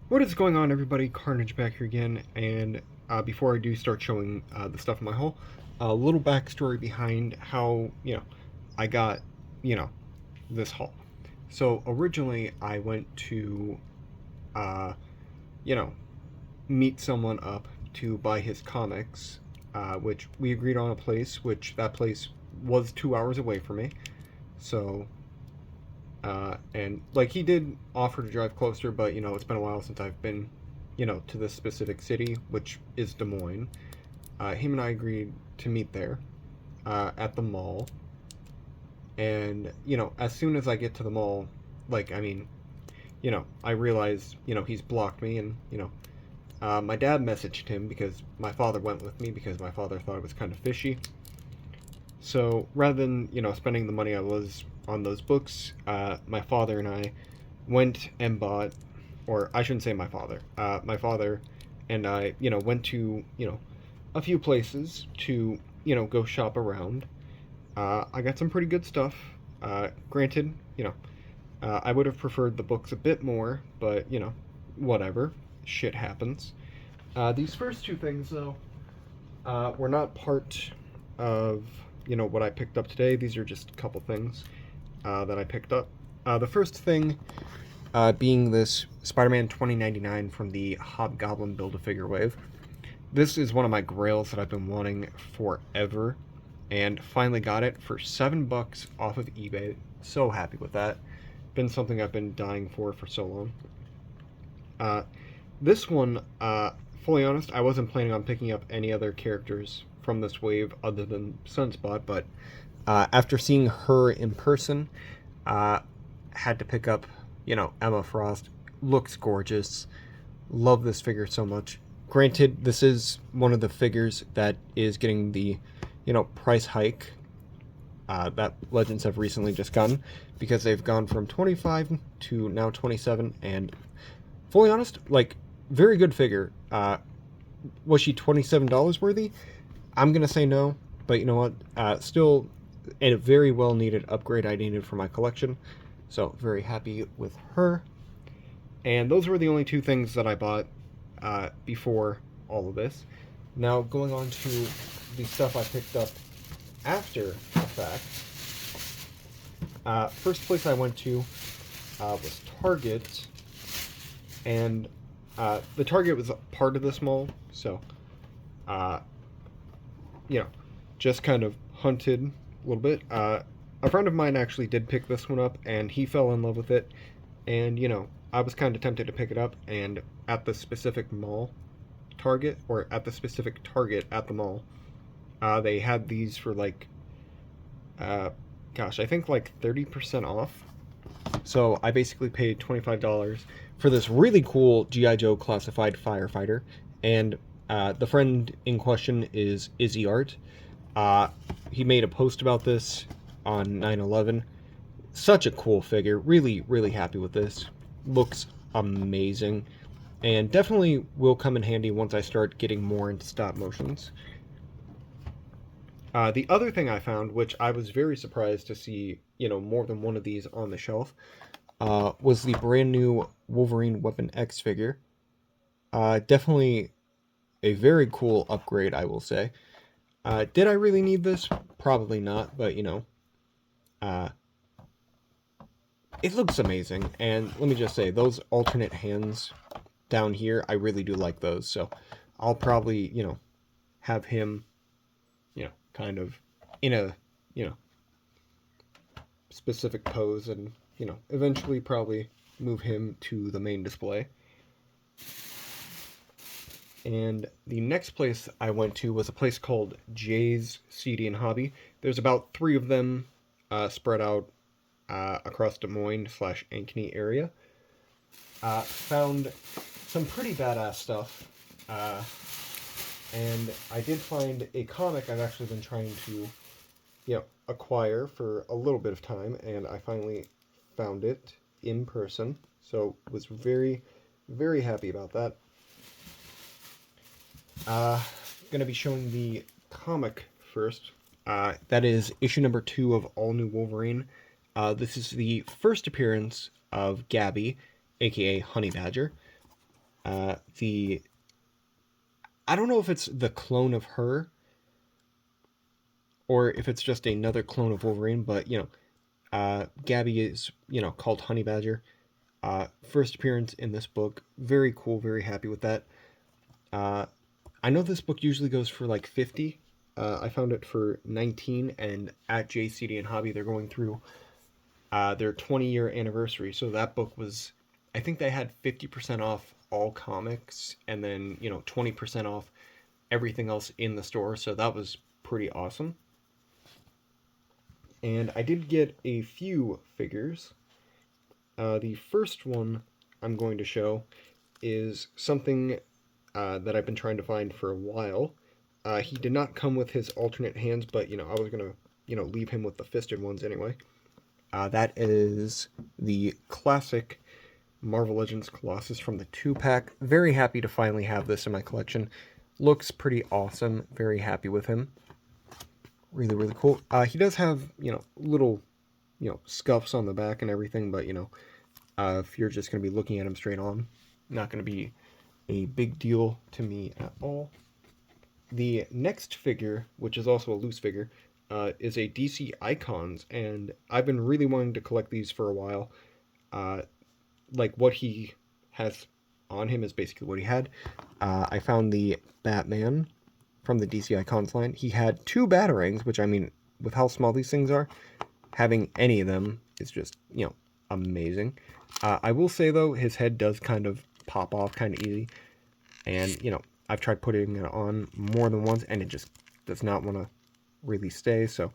What is going on, everybody? Carnage back here again, and before I do start showing the stuff in my haul, a little backstory behind how, I got, you know, this haul. So originally I went to, uh, you know, meet someone up to buy his comics, which we agreed on a place, which that place was 2 hours away from me. So and like he did offer to drive closer, but it's been a while since I've been, to this specific city, which is Des Moines. Him and I agreed to meet there at the mall, and as soon as I get to the mall, like I mean, I realize he's blocked me, and my dad messaged him because my father went with me because my father thought it was kind of fishy. So rather than spending the money I was on those books, my father and I went and bought, or I shouldn't say my father. My father and I, went to a few places to go shop around. I got some pretty good stuff. Granted, I would have preferred the books a bit more, but whatever. Shit happens. These first two things, though, were not part of what I picked up today. These are just a couple things that I picked up. The first thing being this Spider-Man 2099 from the Hobgoblin Build-A-Figure wave. This is one of my grails that I've been wanting forever, and finally got it for $7 off of eBay. So happy with that. Been something I've been dying for so long. Uh, this one, fully honest, I wasn't planning on picking up any other characters from this wave other than Sunspot, but after seeing her in person, uh, had to pick up, Emma Frost. Looks gorgeous. Love this figure so much. Granted, this is one of the figures that is getting the, price hike that Legends have recently just gotten because they've gone from 25 to now 27. And fully honest, like, very good figure. Was she $27 worthy? I'm gonna say no, but you know what? Still a very well needed upgrade I needed for my collection. So very happy with her. And those were the only two things that I bought before all of this. Now going on to the stuff I picked up after the fact. First place I went to was Target, and the Target was a part of this mall, so uh, you know, just kind of hunted a little bit. A friend of mine actually did pick this one up, and he fell in love with it. And I was kind of tempted to pick it up, and at the specific mall, Target, or at the specific Target at the mall, they had these for like, uh, gosh, I think like 30% off. So I basically paid $25 for this really cool G.I. Joe classified firefighter. And the friend in question is Izzy Art. Uh, he made a post about this on 9/11. Such a cool figure. Really, really happy with this. Looks amazing. And definitely will come in handy once I start getting more into stop motions. The other thing I found, which I was very surprised to see, more than one of these on the shelf, was the brand new Wolverine Weapon X figure. Definitely a very cool upgrade, I will say. Did I really need this? Probably not, but uh, it looks amazing. And let me just say, those alternate hands down here, I really do like those. So I'll probably, have him, kind of in a, you know, specific pose and, eventually probably move him to the main display. And the next place I went to was a place called Jay's CD and Hobby. There's about three of them spread out across Des Moines slash Ankeny area. Found some pretty badass stuff. And I did find a comic I've actually been trying to, acquire for a little bit of time, and I finally found it in person. So was very, very happy about that. Uh, going to be showing the comic first. That is issue number 2 of All New Wolverine. This is the first appearance of Gabby, aka Honey Badger. the I don't know if it's the clone of her or if it's just another clone of Wolverine, but Gabby is called Honey Badger. First appearance in this book, very cool, very happy with that. I know this book usually goes for like 50. I found it for 19, and at JCD and Hobby they're going through their 20-year anniversary. So that book was, I think they had 50% off all comics, and then 20% off everything else in the store. So that was pretty awesome. And I did get a few figures. The first one I'm going to show is something that I've been trying to find for a while. He did not come with his alternate hands, but I was gonna leave him with the fisted ones anyway. That is the classic Marvel Legends Colossus from the 2-pack. Very happy to finally have this in my collection. Looks pretty awesome. Very happy with him. Really, really cool. He does have, little, scuffs on the back and everything, but, if you're just going to be looking at him straight on, not going to be a big deal to me at all. The next figure, which is also a loose figure, is a DC Icons, and I've been really wanting to collect these for a while. Like, what he has on him is basically what he had. I found the Batman from the DC Icons line. He had 2 Batarangs, which, I mean, with how small these things are, having any of them is just, amazing. I will say, though, his head does kind of pop off kind of easy. And, I've tried putting it on more than once, and it just does not want to really stay. So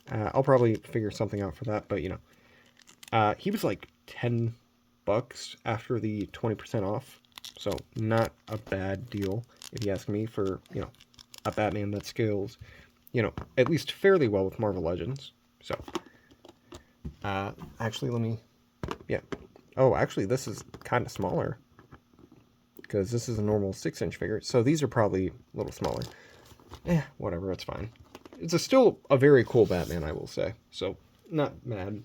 I'll probably figure something out for that. But, he was like $10 after the 20% off. So not a bad deal, if you ask me, for, a Batman that scales, at least fairly well with Marvel Legends. So, actually, let me, yeah. Oh, actually, this is kind of smaller, because this is a normal 6-inch figure. So these are probably a little smaller. Whatever, it's fine. It's still a very cool Batman, I will say. So, not mad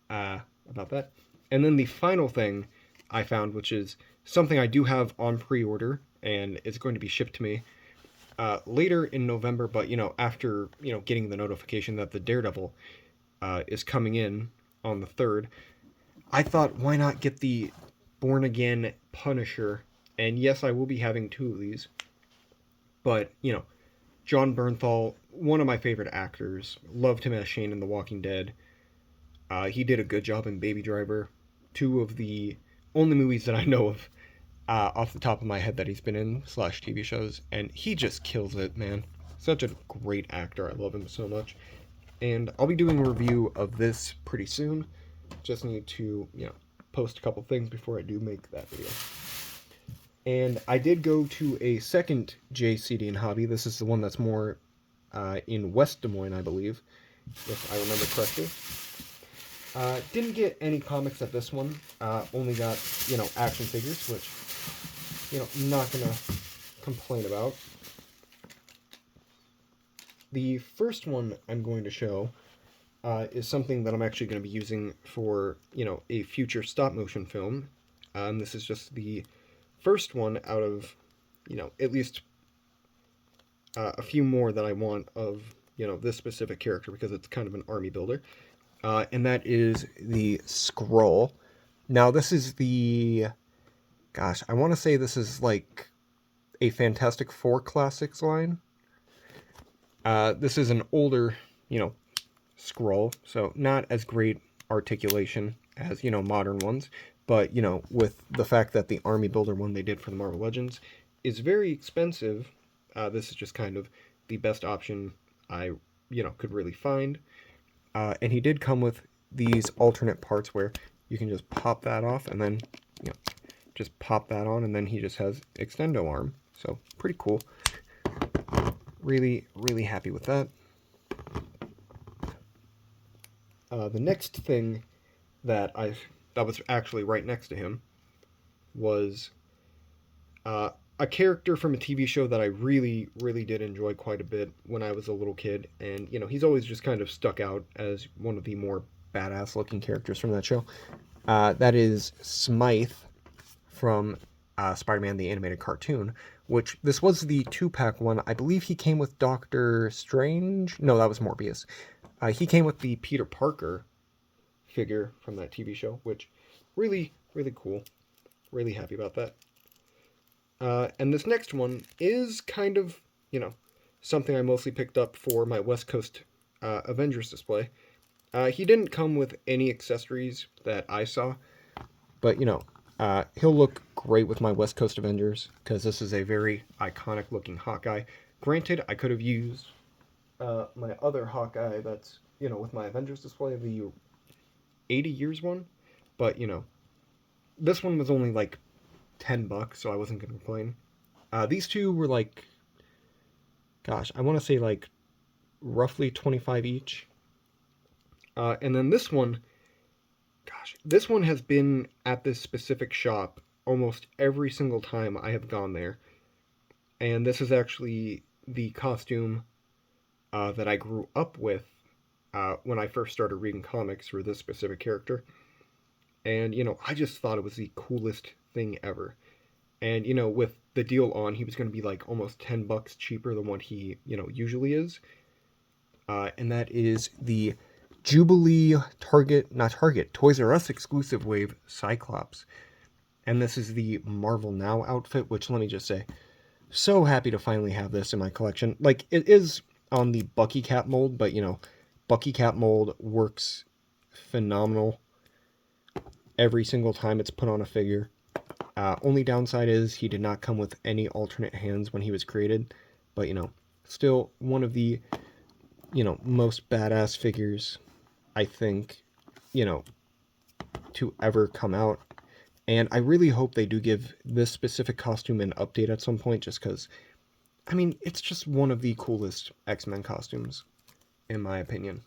about that. And then the final thing I found, which is something I do have on pre-order, and it's going to be shipped to me later in November, but, after, getting the notification that the Daredevil is coming in on the 3rd, I thought, why not get the Born Again Punisher? And yes, I will be having 2 of these, but, Jon Bernthal, one of my favorite actors, loved him as Shane in The Walking Dead. He did a good job in Baby Driver, 2 of the only movies that I know of off the top of my head that he's been in / TV shows, and he just kills it, man. Such a great actor. I love him so much. And I'll be doing a review of this pretty soon. Just need to, post a couple things before I do make that video. And I did go to a second JCD and Hobby. This is the one that's more in West Des Moines, I believe, if I remember correctly. Didn't get any comics at this one. Only got, action figures, which, I'm not going to complain about. The first one I'm going to show is something that I'm actually going to be using for, a future stop-motion film. And this is just the first one out of, at least a few more that I want of, this specific character, because it's kind of an army builder. And that is the Skrull. Now, this is the... Gosh, I want to say this is like a Fantastic Four Classics line. This is an older, Skrull, so not as great articulation as, modern ones. But, with the fact that the Army Builder one they did for the Marvel Legends is very expensive, this is just kind of the best option I, could really find. And he did come with these alternate parts where you can just pop that off and then, just pop that on, and then he just has extendo arm. So, pretty cool. Really, really happy with that. The next thing that was actually right next to him was a character from a TV show that I really, really did enjoy quite a bit when I was a little kid. And, he's always just kind of stuck out as one of the more badass looking characters from that show. That is Smythe from Spider-Man the Animated Cartoon, which this was the 2-pack one. I believe he came with Doctor Strange. No, that was Morbius. He came with the Peter Parker figure from that TV show, which really, really cool. Really happy about that. And this next one is kind of, something I mostly picked up for my West Coast Avengers display. He didn't come with any accessories that I saw, but, he'll look great with my West Coast Avengers, because this is a very iconic looking Hawkeye. Granted, I could have used my other Hawkeye that's, with my Avengers display, the 80 years one, but, this one was only like $10, so I wasn't going to complain. These two were like, gosh, I want to say like roughly 25 each. And then this one, gosh, this one has been at this specific shop almost every single time I have gone there. And this is actually the costume that I grew up with when I first started reading comics for this specific character. And, I just thought it was the coolest thing ever. And, with the deal on, he was going to be like almost $10 cheaper than what he, usually is. And that is the Jubilee Toys R Us exclusive wave Cyclops. And this is the Marvel Now outfit, which let me just say, so happy to finally have this in my collection. Like, it is on the Bucky Cap mold, but, Bucky Cap mold works phenomenal every single time it's put on a figure. Only downside is he did not come with any alternate hands when he was created, but, still one of the, most badass figures, I think, to ever come out. And I really hope they do give this specific costume an update at some point, just because, I mean, it's just one of the coolest X-Men costumes, in my opinion.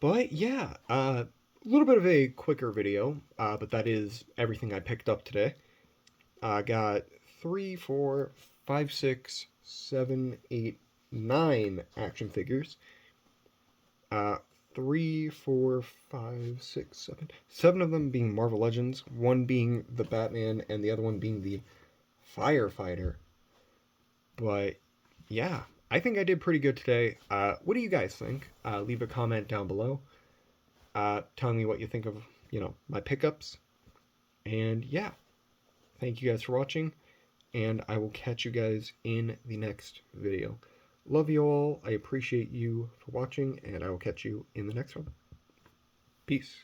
But yeah, a little bit of a quicker video, but that is everything I picked up today. I got 3, 4, 5, 6, 7, 8, 9 action figures. 3, 4, 5, 6, 7. 7 of them being Marvel Legends, one being the Batman, and the other one being the Firefighter. But yeah, I think I did pretty good today. What do you guys think? Leave a comment down below, telling me what you think of, my pickups. And yeah, thank you guys for watching, and I will catch you guys in the next video. Love you all. I appreciate you for watching, and I will catch you in the next one. Peace.